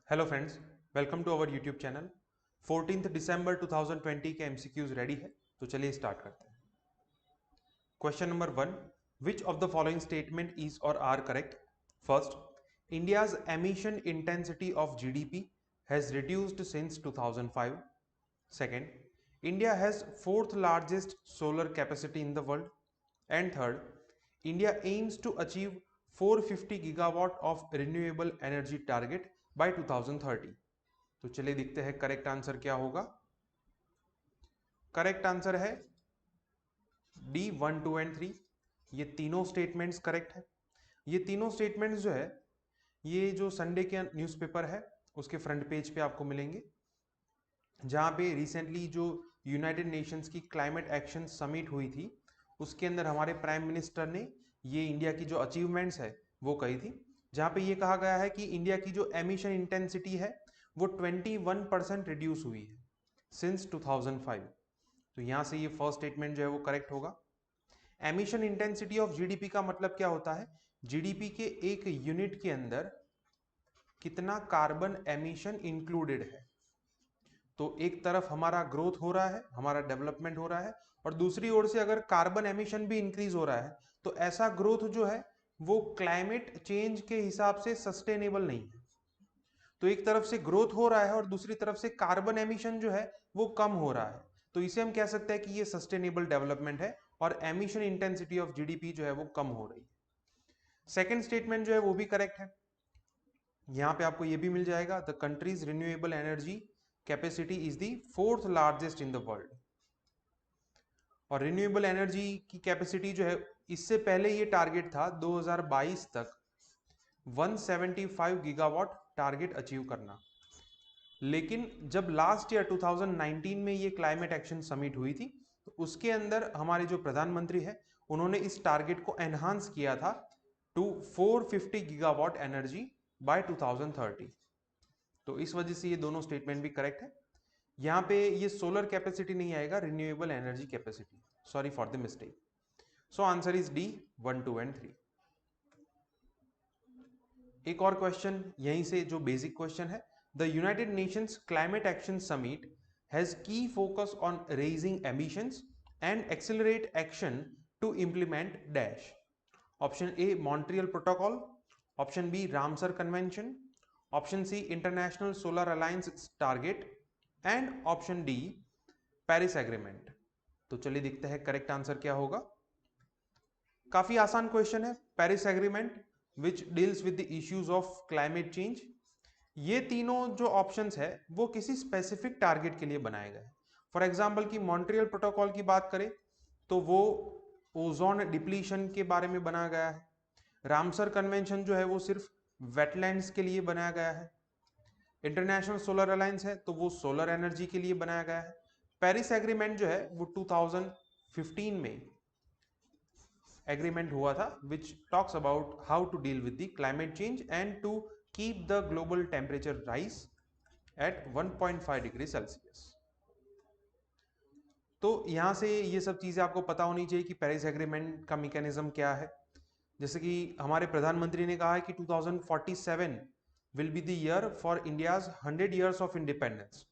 Hello friends, welcome to our YouTube channel. 14 दिसंबर 2020 के MCQs ready है, तो चलिए स्टार्ट करते हैं। Question number 1, which of the following statement is और are correct? First, India's emission intensity of GDP has reduced since 2005. Second, India has fourth largest solar capacity in the world. And third, India aims to achieve 450 gigawatt of renewable energy target by 2030. तो चलिए देखते हैं correct answer क्या होगा। Correct answer है D 1, 2 and 3। ये तीनों statements correct है। ये तीनों स्टेटमेंट्स जो है ये जो संडे के न्यूज़पेपर है उसके फ्रंट पेज पे आपको मिलेंगे, जहाँ पे रिसेंटली जो यूनाइटेड नेशंस की क्लाइमेट एक्शन समिट हुई थी उसके अंदर हमारे प्राइम मिनिस्टर ने ये इंडिया की जो अचीवमेंट्स है वो कही थी, जहाँ पे ये कहा गया है कि इंडिया की जो एमिशन इंटेंसिटी है वो 21% रिड्यूस हुई है सिंस 2005। तो यहाँ से ये फर्स्ट स्टेटमेंट जो है वो करेक्ट होगा। एमिशन इंटेंसिटी ऑफ जीडीपी का मतलब क्या होता है? जीडीपी के एक यूनिट के अंदर कितना कार्बन एमिशन इंक्लूडेड है। तो एक तरफ हमारा ग्रोथ हो रहा है, हमारा डेवलपमेंट हो रहा है, और दूसरी ओर से अगर कार्बन एमिशन भी इंक्रीज हो रहा है तो ऐसा ग्रोथ जो है वो क्लाइमेट चेंज के हिसाब से सस्टेनेबल नहीं है। तो एक तरफ से ग्रोथ हो रहा है और दूसरी तरफ से कार्बन एमिशन जो है वो कम हो रहा है, तो इसे हम कह सकते हैं कि ये सस्टेनेबल डेवलपमेंट है और एमिशन इंटेंसिटी ऑफ जीडीपी जो है वो कम हो रही है। सेकेंड स्टेटमेंट जो है वो भी करेक्ट है। यहां पे आपको ये भी मिल जाएगा, the countries renewable energy capacity is the fourth largest in the world. और रिन्यूएबल एनर्जी की कैपेसिटी जो है इससे पहले ये टारगेट था 2022 तक 175 गीगावाट टारगेट अचीव करना, लेकिन जब लास्ट ईयर 2019 में ये क्लाइमेट एक्शन समिट हुई थी तो उसके अंदर हमारे जो प्रधानमंत्री है उन्होंने इस टारगेट को एनहांस किया था टू 450 गीगावाट एनर्जी बाय 2030। तो इस वजह से ये दोनों स्टेटमेंट भी करेक्ट है। यहां पे ये सोलर कैपेसिटी नहीं आएगा, renewable energy capacity. Sorry for the mistake. So answer is D 1, 2 and 3। एक और क्वेश्चन यहीं से जो बेसिक क्वेश्चन है, the United Nations Climate Action Summit has key focus on raising emissions and accelerate action to implement dash. Option A Montreal Protocol, option B Ramsar Convention, option C International Solar Alliance target, and option D Paris Agreement. तो चलिए देखते हैं correct answer क्या होगा। काफी आसान question है। Paris agreement which deals with the issues of climate change. ये तीनों जो ऑप्शंस है वो किसी स्पेसिफिक टारगेट के लिए बनाए गए। फॉर एग्जांपल की मॉन्ट्रियल प्रोटोकॉल की बात करें तो वो ओजोन डिप्लीशन के बारे में बनाया गया है। रामसर कन्वेंशन जो है वो सिर्फ वेटलैंड्स के लिए बनाया गया है। इंटरनेशनल सोलर अलायंस है तो वो सोलर एनर्जी के लिए बनाया गया है। पेरिस एग्रीमेंट जो है वो 2015 में एग्रीमेंट हुआ था which talks about how to deal with the climate change and to keep the global temperature rise at 1.5 degree Celsius. तो यहां से ये सब चीजें आपको पता होनी चाहिए कि पेरिस एग्रीमेंट का मैकेनिज्म क्या है। जैसे कि हमारे प्रधानमंत्री ने कहा है कि 2047 will be the year for India's 100 years of independence.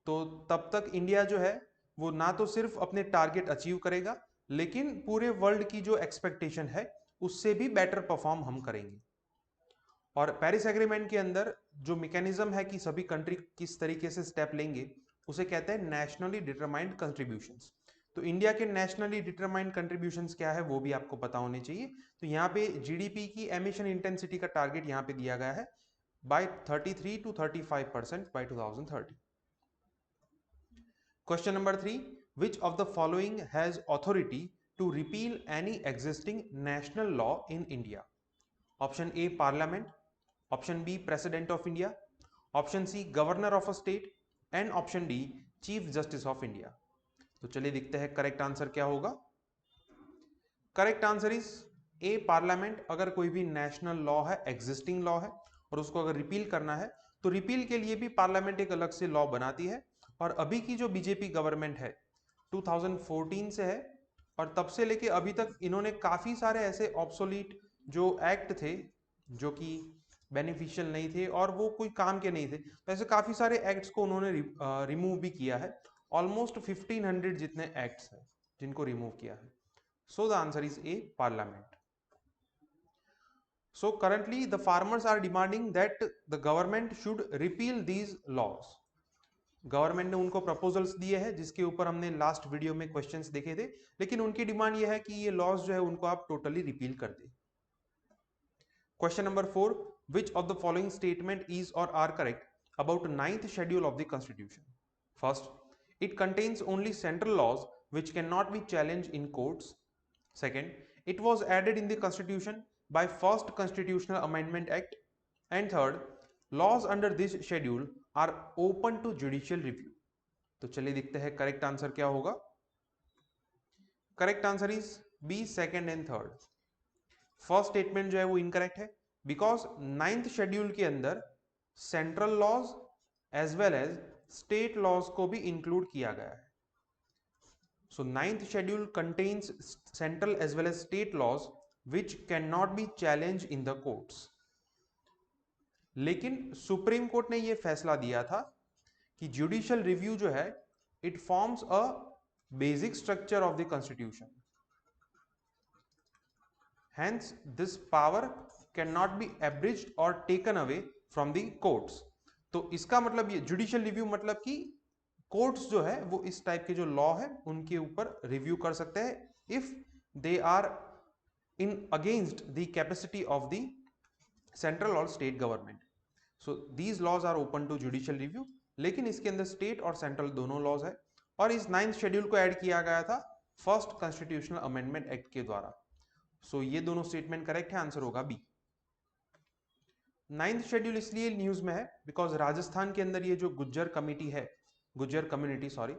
तो तब तक इंडिया जो है वो ना तो सिर्फ अपने टारगेट अचीव करेगा, लेकिन पूरे वर्ल्ड की जो एक्सपेक्टेशन है उससे भी बेटर परफॉर्म हम करेंगे। और पेरिस एग्रीमेंट के अंदर जो मैकेनिज्म है कि सभी कंट्री किस तरीके से स्टेप लेंगे उसे कहते हैं नेशनली डिटरमाइंड कंट्रीब्यूशंस। तो इंडिया के नेशनली डिटरमाइंड कंट्रीब्यूशंस क्या है वो भी आपको पता होने चाहिए। तो यहाँ पे जीडीपी की एमिशन इंटेंसिटी का टारगेट यहाँ पे दिया गया है by 33 to 35% by 2030। Question number 3, which of the following has authority to repeal any existing national law in India? Option A Parliament, Option B President of India, Option C Governor of a state, and Option D Chief Justice of India। तो चलिए देखते हैं correct answer क्या होगा। Correct answer is a parliament. अगर कोई भी national law है, एग्जिस्टिंग लॉ है, और उसको अगर रिपील करना है तो रिपील के लिए भी पार्लियामेंट एक अलग से लॉ बनाती है। और अभी की जो बीजेपी गवर्नमेंट है 2014 से है, और तब से लेके अभी तक इन्होंने काफी सारे ऐसे ऑब्सोलीट जो एक्ट थे जो कि बेनिफिशियल नहीं थे और वो कोई काम के नहीं थे। तो ऐसे काफी सारे एक्ट्स को उन्होंने रिमूव भी किया है। ऑलमोस्ट 1500 जितने एक्ट्स हैं जिनको रिमूव किया है। So the answer is a, parliament. So currently the farmers are demanding that the government should repeal these laws. Government ने उनको प्रपोजल्स दिए हैं जिसके ऊपर हमने लास्ट वीडियो में क्वेश्चंस देखे थे, लेकिन उनकी डिमांड यह है कि ये लॉज जो है उनको आप टोटली रिपील कर दें। Question number 4, which of the following statement is और are correct about 9th schedule of the constitution? First, it contains only central laws which cannot be challenged in courts. Second, it was added in the constitution by first constitutional amendment act. And third, laws under this schedule are open to judicial review. तो चलिए देखते हैं correct answer क्या होगा। Correct answer is B, second and third. First statement जो है वो incorrect है, बिकॉज 9th शेड्यूल के अंदर central laws as well as state laws को भी इंक्लूड किया गया है। So 9th schedule contains central as well as state laws which cannot be challenged in the courts. लेकिन सुप्रीम कोर्ट ने यह फैसला दिया था कि जुडिशियल रिव्यू जो है it forms a basic structure of the constitution, hence this power can not be abridged और taken away from the courts. तो इसका मतलब ये जुडिशियल रिव्यू मतलब कि कोर्ट्स जो है वो इस टाइप के जो लॉ है उनके ऊपर रिव्यू कर सकते हैं if they are in against the capacity of the central और state government. So these laws are open to judicial review, लेकिन इसके अंदर स्टेट और सेंट्रल दोनों लॉज है और इस 9th शेड्यूल को ऐड किया गया था फर्स्ट कॉन्स्टिट्यूशनल अमेंडमेंट एक्ट के द्वारा। सो ये दोनों स्टेटमेंट करेक्ट है, आंसर होगा बी। 9th शेड्यूल इसलिए न्यूज में है बिकॉज राजस्थान के अंदर ये जो गुज्जर कमेटी है, गुज्जर कम्युनिटी सॉरी,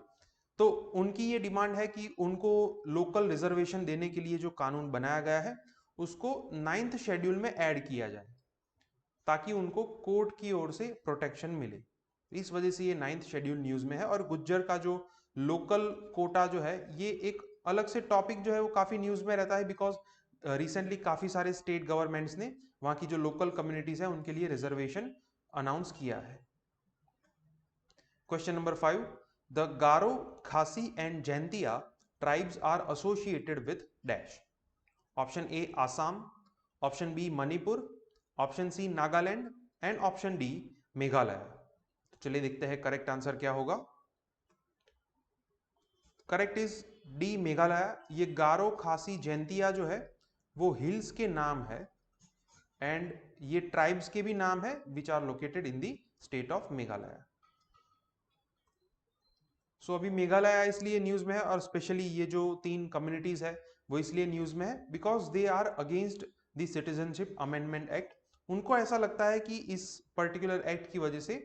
तो उनकी ये डिमांड है कि उनको लोकल रिजर्वेशन देने के लिए जो कानून बनाया गया है उसको 9th शेड्यूल में ऐड किया जाए ताकि उनको कोर्ट की ओर से प्रोटेक्शन मिले। इस वजह से ये 9th शेड्यूल न्यूज में है। और गुज्जर का जो लोकल कोटा जो है ये एक अलग से टॉपिक जो है वो काफी न्यूज में रहता है बिकॉज रिसेंटली काफी सारे स्टेट गवर्नमेंट्स ने वहां की जो लोकल कम्युनिटीज है उनके लिए रिजर्वेशन अनाउंस किया है। Question number 5. The Garo, Khasi and Jaintia tribes are associated with dash. Option A Assam, option B Manipur, option C Nagaland and option D Meghalaya. तो चलिए देखते हैं करेक्ट आंसर क्या होगा। Correct is D, Meghalaya. ये गारो, खासी, जैंतिया जो है वो हिल्स के नाम है एंड ये ट्राइब्स के भी नाम है which are located in the state of Meghalaya. So अभी मेघालय इसलिए न्यूज में है और स्पेशली ये जो 3 कम्युनिटीज है वो इसलिए न्यूज में है because they are against the citizenship amendment act. उनको ऐसा लगता है कि इस पर्टिकुलर एक्ट की वजह से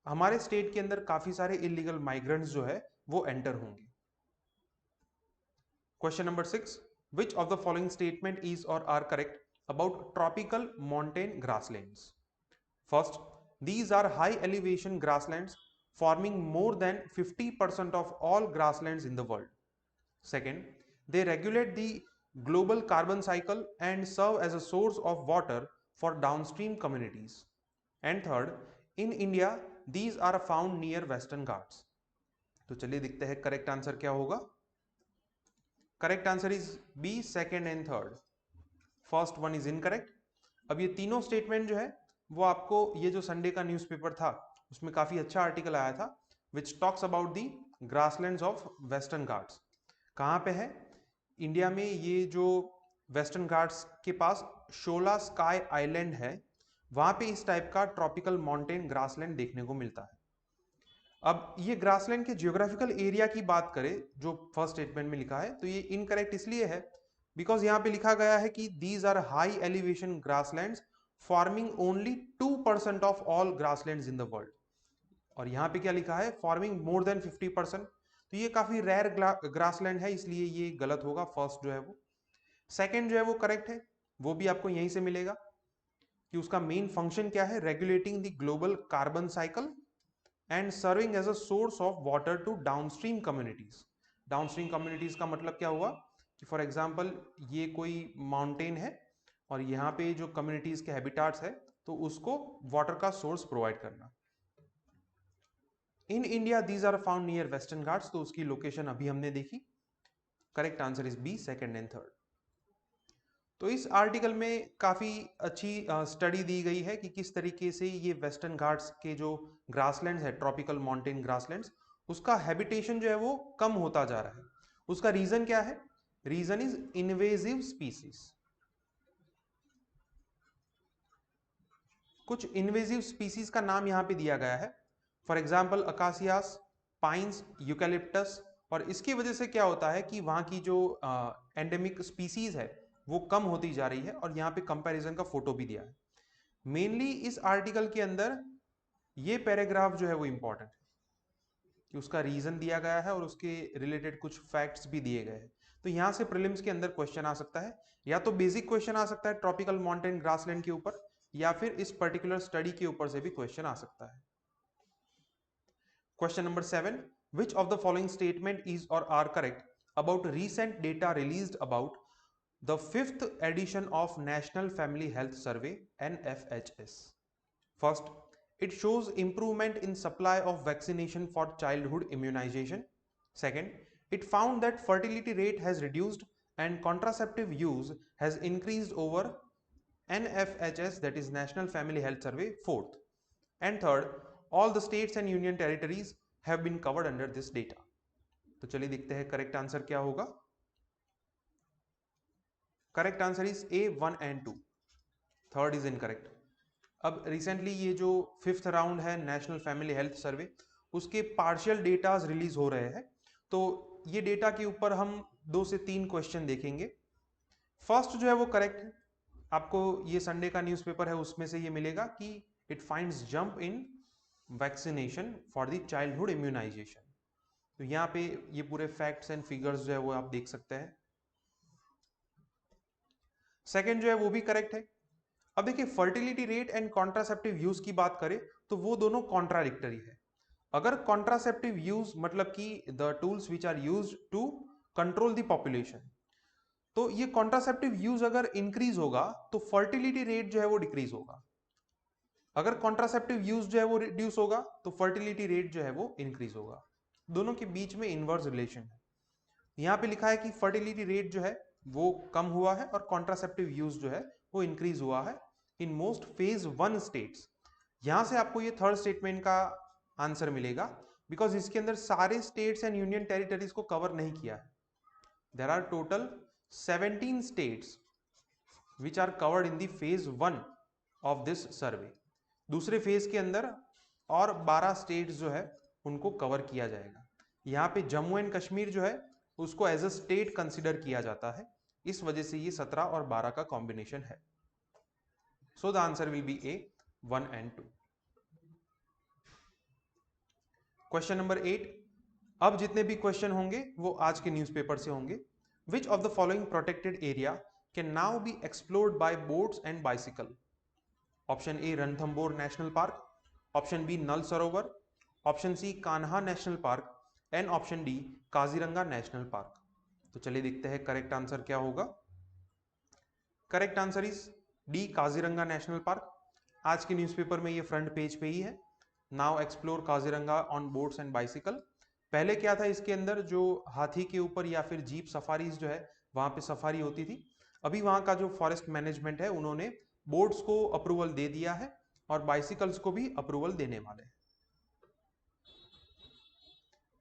हमारे स्टेट के अंदर काफी सारे इलीगल माइग्रेंट्स जो है वो एंटर होंगे। Question number 6, which of the following statement is और are correct about tropical mountain grasslands? First, these are high elevation grasslands forming more than 50% of all grasslands in the world. Second, they regulate the global carbon cycle and serve as a source of water for downstream communities. And third, in India, these are found near Western Ghats. तो चलिए देखते हैं correct answer क्या होगा। Correct answer is B, second and third. First one is incorrect. अब ये तीनों statement जो है वो आपको ये जो संडे का न्यूज़पेपर था उसमें काफी अच्छा आर्टिकल आया था which talks about the grasslands of western Ghats. कहाँ पे है इंडिया में? ये जो वेस्टर्न घाट्स के पास शोला स्काई आइलैंड है वहां पे इस टाइप का ट्रॉपिकल माउंटेन ग्रासलैंड देखने को मिलता है। अब ये ग्रासलैंड के जियोग्राफिकल एरिया की बात करें जो फर्स्ट स्टेटमेंट में लिखा है तो ये इनकरेक्ट इसलिए है बिकॉज यहाँ पे लिखा गया है कि these are high elevation grasslands forming only 2% of all grasslands in the world. और यहाँ पे क्या लिखा है? Forming more than 50%। तो ये काफी रेयर ग्रासलैंड है इसलिए ये गलत होगा। फर्स्ट जो है वो, सेकंड जो है वो करेक्ट है, वो भी आपको यहीं से मिलेगा कि उसका मेन फंक्शन क्या है? Regulating the global carbon cycle and serving as a source of water to downstream communities. Downstream communities का मतलब क्या हुआ कि फॉर एग्जाम्पल ये कोई माउंटेन है और यहाँ पे जो कम्युनिटीज के हैबिटाट्स है तो उसको वाटर का सोर्स प्रोवाइड करना। In India these are found near western Ghats, तो उसकी लोकेशन अभी हमने देखी। Correct answer is B, second and third. तो इस आर्टिकल में काफी अच्छी स्टडी दी गई है कि किस तरीके से ये वेस्टर्न घाट्स के जो ग्रासलैंड्स है, ट्रॉपिकल माउंटेन ग्रासलैंड्स, उसका हैबिटेशन जो है वो कम होता जा रहा है। उसका रीजन क्या है? Reason is invasive species. कुछ इन्वेजिव स्पीसीज का नाम यहां पे दिया गया है, for example acacias, pines, eucalyptus. और इसकी वजह से क्या होता है कि वहां की जो एंडेमिक स्पीसीज है वो कम होती जा रही है, और यहाँ पे कंपैरिजन का फोटो भी दिया है। मेनली इस आर्टिकल के अंदर ये पैराग्राफ जो है वो इंपॉर्टेंट है कि उसका रीजन दिया गया है और उसके रिलेटेड कुछ फैक्ट्स भी दिए गए हैं। तो यहां से प्रीलिम्स के अंदर क्वेश्चन आ सकता है, या तो बेसिक क्वेश्चन आ सकता है ट्रॉपिकल माउंटेन ग्रासलैंड के ऊपर, या फिर इस पर्टिकुलर स्टडी के ऊपर से भी क्वेश्चन आ सकता है। Question number 7, which of the following statement is or are correct about recent data released about the 5th edition of National Family Health Survey NFHS? First, it shows improvement in supply of vaccination for childhood immunization. Second, it found that fertility rate has reduced and contraceptive use has increased over NFHS, that is National Family Health Survey. Fourth and third, all the states and union territories have been covered under this data. तो चलिए देखते हैं correct answer क्या होगा। Correct answer is a 1 and 2, third is incorrect. अब recently ये जो 5th round है नेशनल फैमिली हेल्थ सर्वे, उसके पार्शियल डेटाज रिलीज हो रहे हैं। तो ये डेटा के ऊपर हम 2 से 3 क्वेश्चन देखेंगे। फर्स्ट जो है वो करेक्ट है, आपको ये संडे का न्यूज़पेपर है उसमें से ये मिलेगा कि it finds jump in vaccination for the childhood immunisation. तो यहाँ पे ये पूरे फैक्ट्स एंड फिगर्स जो है वो आप देख सकते हैं। सेकंड जो है वो भी करेक्ट है। अब देखिए fertility rate and contraceptive use की बात करें तो वो दोनों कॉन्ट्राडिक्टरी है। अगर कॉन्ट्रासेप्टिव यूज मतलब कि the tools which are used to control the population, तो ये कॉन्ट्रासेप्टिव यूज अगर इंक्रीज होगा तो फर्टिलिटी रेट जो है वो डिक्रीज होगा। अगर कॉन्ट्रासेप्टिव यूज जो है वो रिड्यूस होगा तो फर्टिलिटी रेट जो है वो इंक्रीज होगा। दोनों के बीच में इनवर्स रिलेशन है। यहाँ पे लिखा है कि फर्टिलिटी रेट जो है वो कम हुआ है और कॉन्ट्रासेप्टिव यूज जो है वो इंक्रीज हुआ है इन मोस्ट फेज 1 स्टेट्स। यहां से आपको ये थर्ड स्टेटमेंट का आंसर मिलेगा, बिकॉज इसके अंदर सारे स्टेट्स एंड यूनियन टेरिटरीज को कवर नहीं किया है। There are total 17 states which are covered in the phase 1 of this survey. दूसरे फेज के अंदर और 12 स्टेट्स जो है उनको कवर किया जाएगा। यहाँ पे जम्मू एंड कश्मीर जो है उसको एज अ स्टेट कंसिडर किया जाता है, इस वजह से ये 17 और 12 का कॉम्बिनेशन है। So the answer will be A 1 and 2। Question number 8, अब जितने भी क्वेश्चन होंगे वो आज के न्यूज़पेपर से होंगे। Which of the following protected area can now be explored by boats and bicycle? Option A Ranthambore National Park, option B Nal Sarovar, option C Kanha National Park, and option D Kaziranga National Park. तो चलिए देखते हैं करेक्ट आंसर क्या होगा। Correct answer is D Kaziranga National Park. आज के newspaper में ये फ्रंट पेज पे ही है, now explore Kaziranga on boats and bicycle. पहले क्या था, इसके अंदर जो हाथी के ऊपर या फिर जीप सफारीज जो है वहां पे सफारी होती थी। अभी वहां का जो फॉरेस्ट मैनेजमेंट है उन्होंने बोट्स को अप्रूवल दे दिया है और बाइसिकल्स को भी अप्रूवल देने वाले हैं।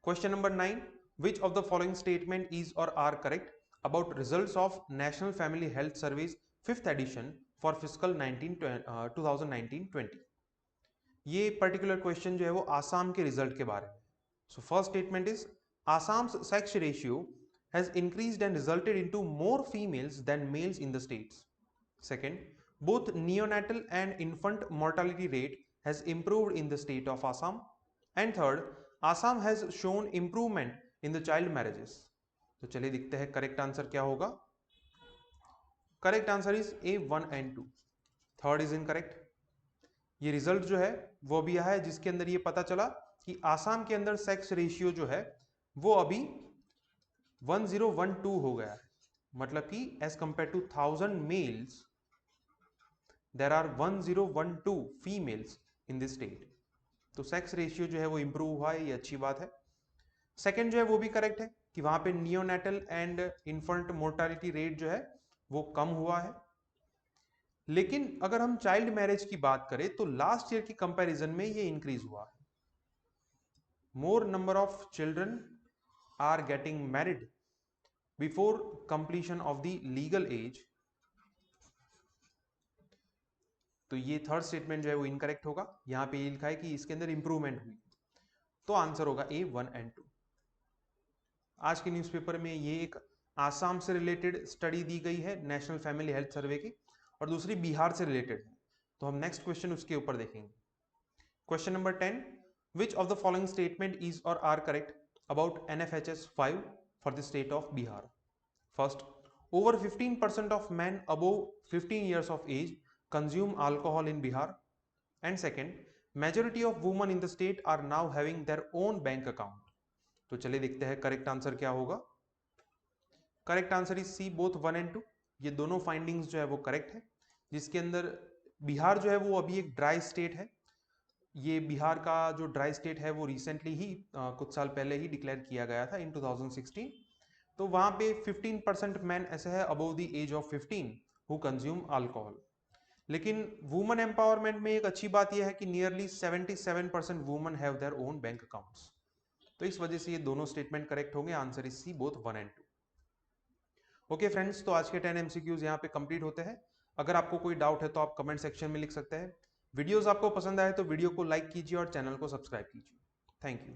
Question number 9, which of the following statement is or are correct about results of National Family Health Survey's 5th edition for fiscal 2019-20? ये पर्टिकुलर क्वेश्चन जो है वो आसाम के रिजल्ट के बारे में। So first statement is Assam's sex ratio has increased and resulted into more females than males in the states. Second, both neonatal and infant mortality rate has improved in the state of Assam. And third, Assam has shown improvement in the child marriages. तो चलिए देखते हैं correct answer क्या होगा। Correct answer is a 1 and 2, third is incorrect. ये result जो है वो भी आया है जिसके अंदर ये पता चला कि आसाम के अंदर सेक्स रेशियो जो है वो अभी 1012 हो गया है। मतलब कि as compare to 1000 males there are 1012 females in this state. तो सेक्स रेशियो जो है वो इंप्रूव हुआ है, ये अच्छी बात है। सेकेंड जो है वो भी करेक्ट है कि वहां पे neonatal and infant mortality rate जो है वो कम हुआ है। लेकिन अगर हम चाइल्ड मैरिज की बात करें तो लास्ट ईयर की कंपैरिजन में ये इंक्रीज हुआ है। More number of children are getting married before completion of the legal age. तो ये थर्ड स्टेटमेंट जो है वो इनकरेक्ट होगा। यहां पे ये लिखा है कि इसके अंदर इंप्रूवमेंट हुई, तो आंसर होगा ए 1 एंड 2। आज के न्यूज़पेपर में ये एक आसाम से रिलेटेड स्टडी दी गई है नेशनल फैमिली हेल्थ सर्वे की, और दूसरी बिहार से रिलेटेड है। तो हम नेक्स्ट क्वेश्चन उसके ऊपर देखेंगे। Question number 10, which of the following statement is और are correct about NFHS 5 for the state of Bihar? First, over 15% of men above 15 years of age consume alcohol in Bihar. And second, majority of women in the state are now having their own bank account. तो चलिए देखते हैं correct answer क्या होगा। Correct answer is C, both 1 and 2। ये दोनों findings जो है वो करेक्ट है, जिसके अंदर बिहार जो है वो अभी एक ड्राई स्टेट है। ये बिहार का जो ड्राई स्टेट है वो रिसेंटली ही कुछ साल पहले ही डिक्लेयर किया गया था इन 2016। तो वहां पे 15% मैन ऐसे है above the age of 15 who consume alcohol. लेकिन वुमेन एम्पावरमेंट में एक अच्छी बात यह है कि nearly 77% women have their own bank accounts. तो इस वजह से ये दोनों स्टेटमेंट करेक्ट होंगे। Answer is C, both 1 and 2। Okay friends, तो आज के 10 MCQs यहाँ पे कंप्लीट होते हैं। अगर आपको कोई डाउट है तो आप कमेंट सेक्शन में लिख सकते हैं। वीडियोस आपको पसंद आए तो वीडियो को लाइक कीजिए और चैनल को सब्सक्राइब कीजिए। Thank you.